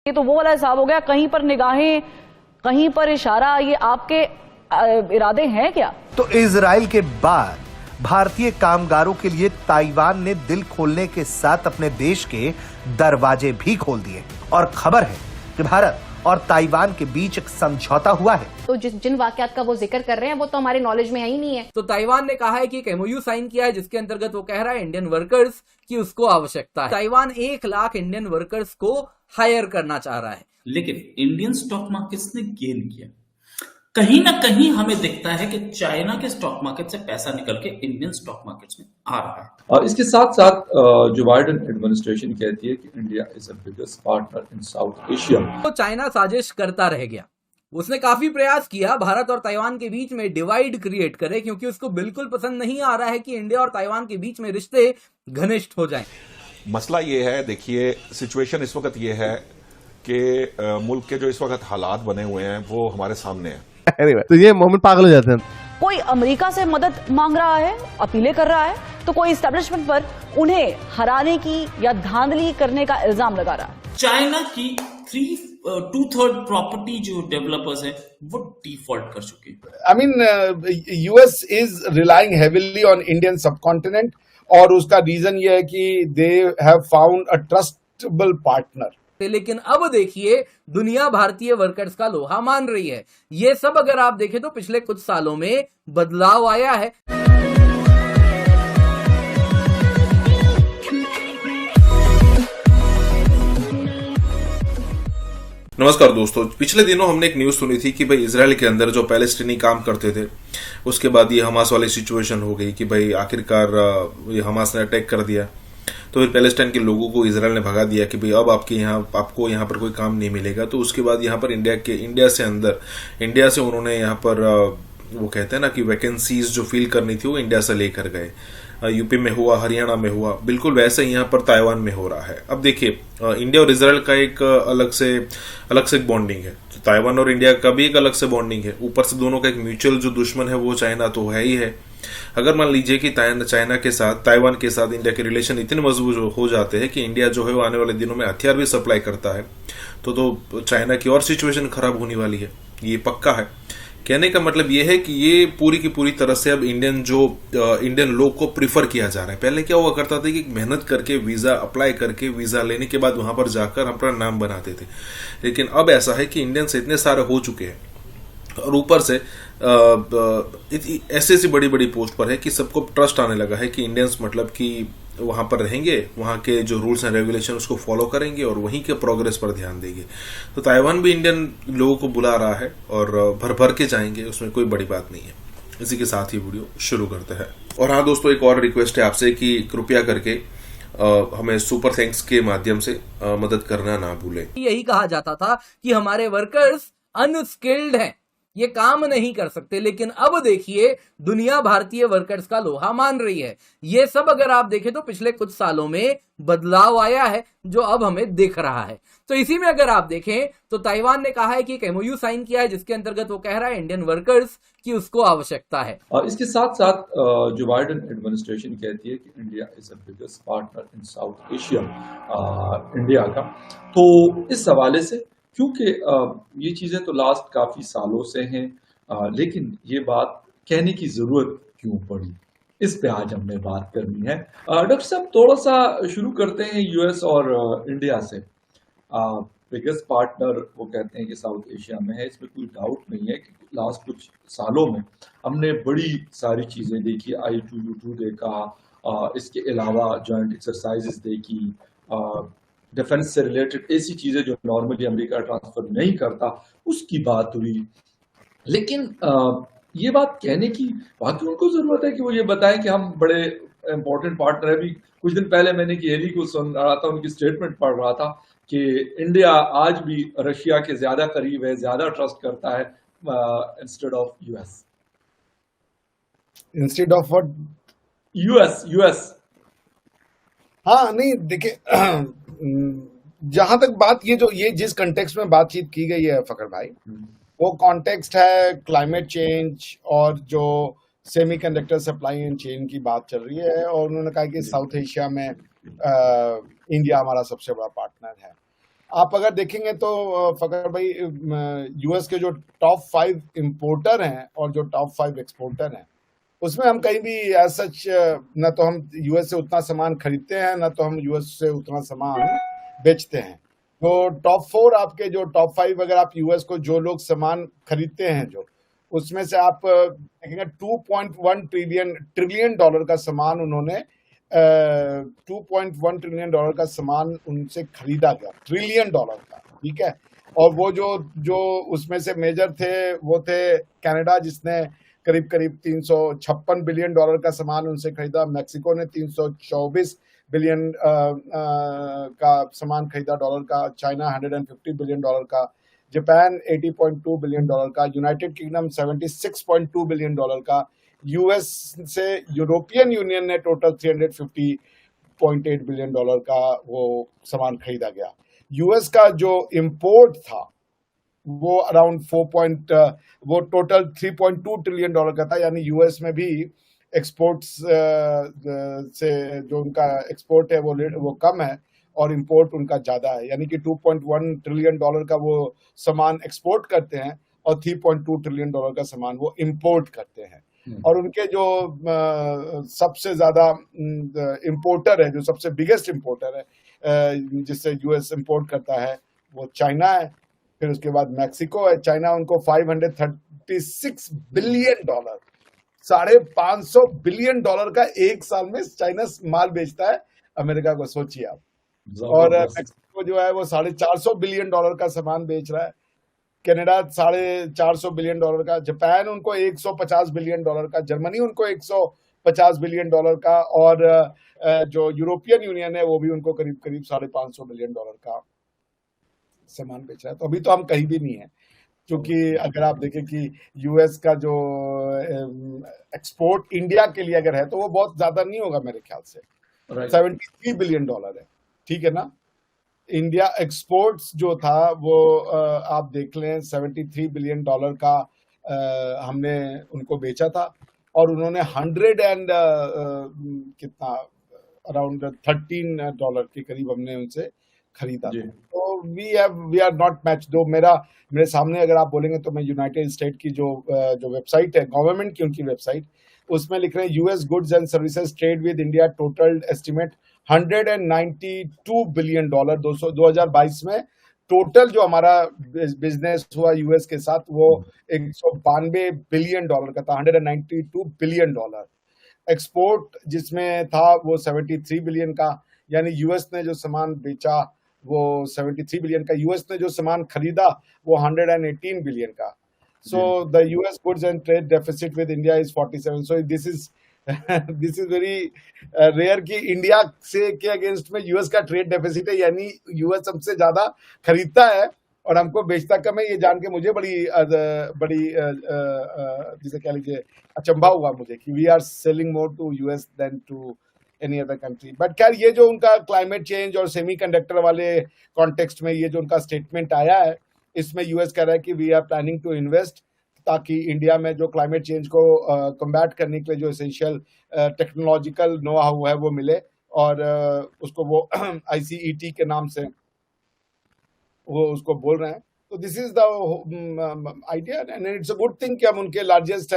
ये तो वो वाला हिसाब हो गया, कहीं पर निगाहें, कहीं पर इशारा। ये आपके इरादे हैं क्या? तो इजराइल के बाद भारतीय कामगारों के लिए ताइवान ने दिल खोलने के साथ अपने देश के दरवाजे भी खोल दिए और खबर है कि भारत और ताइवान के बीच एक समझौता हुआ है। तो जिन वाकयात का वो जिक्र कर रहे हैं वो तो हमारे नॉलेज में है ही नहीं है। तो ताइवान ने कहा है कि एक एमओयू साइन किया है जिसके अंतर्गत वो कह रहा है इंडियन वर्कर्स की उसको आवश्यकता है। ताइवान 1 लाख इंडियन वर्कर्स को हायर करना चाह रहा है। लेकिन इंडियन स्टॉक मार्केट्स ने गेन किया। कहीं ना कहीं हमें दिखता है कि चाइना के स्टॉक मार्केट से पैसा निकल के इंडियन स्टॉक मार्केट्स में आ रहा है। और इसके साथ साथ जो बाइडेन एडमिनिस्ट्रेशन कहती है कि India is the biggest partner in south Asia. तो चाइना साजिश करता रह गया। उसने काफी प्रयास किया भारत और ताइवान के बीच में डिवाइड क्रिएट करे, क्योंकि उसको बिल्कुल पसंद नहीं आ रहा है कि इंडिया और ताइवान के बीच में रिश्ते घनिष्ठ हो जाएं। मसला ये है, देखिए सिचुएशन इस वक्त ये है कि मुल्क के जो इस वक्त हालात बने हुए हैं वो हमारे सामने है। anyway, तो ये मोमेंट पागल हो जाते हैं। कोई अमेरिका से मदद मांग रहा है, अपीलें कर रहा है, तो कोई एस्टेब्लिशमेंट पर उन्हें हराने की या धांधली करने का इल्जाम लगा रहा है। चाइना की 2/3 प्रॉपर्टी जो डेवलपर्स है वो डिफॉल्ट कर चुके हैं। I mean US is relying heavily on Indian subcontinent और उसका रीजन ये है कि they have found a trustable partner. लेकिन अब देखिए दुनिया भारतीय वर्कर्स का लोहा मान रही है। ये सब अगर आप देखें तो पिछले कुछ सालों में बदलाव आया है। नमस्कार दोस्तों, पिछले दिनों हमने एक न्यूज सुनी थी कि भाई इजराइल के अंदर जो पैलेस्टीनी काम करते थे उसके बाद ये हमास वाली सिचुएशन हो गई कि भाई आखिरकार ये हमास ने अटैक कर दिया, तो फिर पैलेस्टाइन के लोगों को इजराइल ने भगा दिया कि भाई अब आपको यहाँ पर कोई काम नहीं मिलेगा। तो उसके बाद यहाँ पर इंडिया से उन्होंने यहाँ पर वो कहते हैं ना कि वैकेंसीज जो फिल करनी थी वो इंडिया से लेकर गए। यूपी में हुआ, हरियाणा में हुआ, बिल्कुल वैसे ही यहाँ पर ताइवान में हो रहा है। अब देखिए इंडिया और इजराइल का एक अलग से एक बॉन्डिंग है, तो ताइवान और इंडिया का भी एक अलग से बॉन्डिंग है। ऊपर से दोनों का एक म्यूचुअल जो दुश्मन है वो चाइना तो है ही है। अगर मान लीजिए कि चाइना के साथ, ताइवान के साथ इंडिया के रिलेशन इतने मजबूत हो जाते हैं कि इंडिया जो है वो आने वाले दिनों में हथियार भी सप्लाई करता है, तो चाइना की और सिचुएशन खराब होने वाली है, ये पक्का है। कहने का मतलब ये है कि ये पूरी की पूरी तरह से अब इंडियन लोग को प्रिफर किया जा रहा है। पहले क्या हुआ करता था कि मेहनत करके वीजा अप्लाई करके वीजा लेने के बाद वहां पर जाकर अपना नाम बनाते थे, लेकिन अब ऐसा है कि इंडियंस इतने सारे हो चुके हैं और ऊपर से ऐसी बड़ी बड़ी पोस्ट पर है कि सबको ट्रस्ट आने लगा है कि इंडियंस मतलब कि वहां पर रहेंगे, वहां के जो रूल्स एंड रेगुलेशन उसको फॉलो करेंगे और वहीं के प्रोग्रेस पर ध्यान देंगे। तो ताइवान भी इंडियन लोगों को बुला रहा है और भर भर के जाएंगे, उसमें कोई बड़ी बात नहीं है। इसी के साथ ही वीडियो शुरू करते हैं। और हाँ दोस्तों, एक और रिक्वेस्ट है आपसे कि कृपया करके हमें सुपर थैंक्स के माध्यम से मदद करना ना भूलें। यही कहा जाता था कि हमारे वर्कर्स अनस्किल्ड हैं, ये काम नहीं कर सकते, लेकिन अब देखिए दुनिया भारतीय वर्कर्स का लोहा मान रही है। ये सब अगर आप देखें तो पिछले कुछ सालों में बदलाव आया है जो अब हमें दिख रहा है। तो इसी में अगर आप देखें तो ताइवान ने कहा है कि एक एमओयू साइन किया है जिसके अंतर्गत वो कह रहा है इंडियन वर्कर्स की उसको आवश्यकता है। और इसके साथ साथ जो बाइडेन एडमिनिस्ट्रेशन कहती है कि India is the biggest partner in south Asia India का, तो इस हवाले से क्योंकि ये चीजें तो लास्ट काफी सालों से हैं, लेकिन ये बात कहने की जरूरत क्यों पड़ी, इस पे आज हमने बात करनी है। डॉक्टर साहब थोड़ा सा शुरू करते हैं यूएस और इंडिया से। बिगेस्ट पार्टनर वो कहते हैं कि साउथ एशिया में है, इसमें कोई डाउट नहीं है कि लास्ट कुछ सालों में हमने बड़ी सारी चीजें देखी। I2U2 देखा, इसके अलावा जॉइंट एक्सरसाइजेस देखी, डिफेंस से रिलेटेड ऐसी चीजें जो नॉर्मली अमेरिका ट्रांसफर नहीं करता उसकी बात हुई। लेकिन ये बात कहने की वाकई उनको जरूरत है कि वो ये बताएं कि हम बड़े इंपॉर्टेंट पार्टनर है। अभी कुछ दिन पहले मैंने केरी को सुन रहा था, उनकी स्टेटमेंट पढ़ रहा था कि इंडिया आज भी रशिया के ज्यादा करीब है, ज्यादा ट्रस्ट करता है instead of US. Instead of what? US. हाँ नहीं, देखिए जहां तक बात ये जिस कंटेक्स्ट में बातचीत की गई है फकर भाई, वो कॉन्टेक्स्ट है क्लाइमेट चेंज और जो सेमीकंडक्टर सप्लाई एंड चेन की बात चल रही है। और उन्होंने कहा कि साउथ एशिया में इंडिया हमारा सबसे बड़ा पार्टनर है। आप अगर देखेंगे तो फकर भाई, यूएस के जो टॉप 5 इंपोर्टर हैं और जो टॉप 5 एक्सपोर्टर हैं, उसमें हम कहीं भी एज सच न तो हम यूएस से उतना सामान खरीदते हैं, न तो हम यूएस से उतना सामान बेचते हैं। तो टॉप 4 आपके जो टॉप 5, अगर आप यूएस को जो लोग सामान खरीदते हैं, जो उसमें से आप देखेंगे 2.1 ट्रिलियन डॉलर का सामान उन्होंने 2.1 ट्रिलियन डॉलर का सामान उनसे खरीदा गया, ट्रिलियन डॉलर का, ठीक है। और वो जो उसमें से मेजर थे वो थे कनाडा, जिसने करीब 356 बिलियन डॉलर का सामान उनसे खरीदा। मेक्सिको ने 324 बिलियन का सामान खरीदा डॉलर का। चाइना 150 बिलियन डॉलर का। जापान 80.2 बिलियन डॉलर का। यूनाइटेड किंगडम 76.2 बिलियन डॉलर का। यूएस से यूरोपियन यूनियन ने टोटल 350.8 बिलियन डॉलर का वो सामान खरीदा गया। यूएस का जो इंपोर्ट था वो अराउंड वो टोटल 3.2 ट्रिलियन डॉलर का था। यानी यूएस में भी एक्सपोर्ट्स से जो उनका एक्सपोर्ट है वो कम है और इंपोर्ट उनका ज्यादा है। यानी कि 2.1 ट्रिलियन डॉलर का वो सामान एक्सपोर्ट करते हैं और 3.2 ट्रिलियन डॉलर का सामान वो इंपोर्ट करते हैं। और उनके जो सबसे ज्यादा इंपोर्टर है, जो सबसे बिगेस्ट इंपोर्टर है जिससे यूएस इंपोर्ट करता है, वो चाइना है। फिर उसके बाद मैक्सिको है। चाइना उनको 536 बिलियन डॉलर, 550 बिलियन डॉलर का एक साल में चाइना माल बेचता है अमेरिका को, सोचिए आप। और मैक्सिको जो है वो 450 बिलियन डॉलर का सामान बेच रहा है। कनाडा 450 बिलियन डॉलर का। जापान उनको 150 बिलियन डॉलर का। जर्मनी उनको 150 बिलियन डॉलर का। और जो यूरोपियन यूनियन है वो भी उनको करीब 550 बिलियन डॉलर का सामान बेच रहा है। तो अभी तो हम कहीं भी नहीं है, क्योंकि अगर आप देखें कि यूएस का जो एक्सपोर्ट इंडिया के लिए अगर है तो वो बहुत ज्यादा नहीं होगा मेरे ख्याल से। 73 बिलियन डॉलर है, ठीक है ना। इंडिया एक्सपोर्ट्स जो था वो आप देख लें 73 बिलियन डॉलर का हमने उनको बेचा था। और उन्होंने 100 अराउंड 13 डॉलर के करीब हमने उनसे खरीदा। तो वी आर नॉट मैच। दो मेरे सामने अगर आप बोलेंगे तो मैं यूनाइटेड स्टेट की जो वेबसाइट है, गवर्नमेंट की उनकी वेबसाइट, उसमें लिख रहे हैं US goods and services trade with India total estimate 192 billion dollar. 2022 में टोटल जो हमारा बिजनेस हुआ यूएस के साथ वो 192 बिलियन डॉलर का था। 192 बिलियन डॉलर। एक्सपोर्ट जिसमें था वो 73 बिलियन का। यानी यूएस ने जो सामान बेचा वो 73 बिलियन का। यूएस ने जो सामान खरीदा वो 118 बिलियन का। So the US goods and trade deficit with India is 47. So this is very rare कि इंडिया से के अगेंस्ट में यूएस का ट्रेड डेफिसिट है। यानी यूएस हमसे ज्यादा खरीदता है और हमको बेचता कम है। ये जान के मुझे बड़ी जिसे कह लीजिए अचंभा हुआ मुझे कि we are selling more to US than to any other country. But खैर ये जो उनका क्लाइमेट चेंज और सेमीकंडक्टर वाले कॉन्टेक्स्ट में ये जो उनका स्टेटमेंट आया है, इसमें यूएस कह रहा है कि we are planning to invest, ताकि इंडिया में जो क्लाइमेट चेंज को कम्बैट करने के लिए जो एसेंशियल टेक्नोलॉजिकल नो हाउ है वो मिले। और उसको वो ICET के नाम से वो उसको बोल रहे हैं। तो this is the idea and it's a good thing कि हम उनके लार्जेस्ट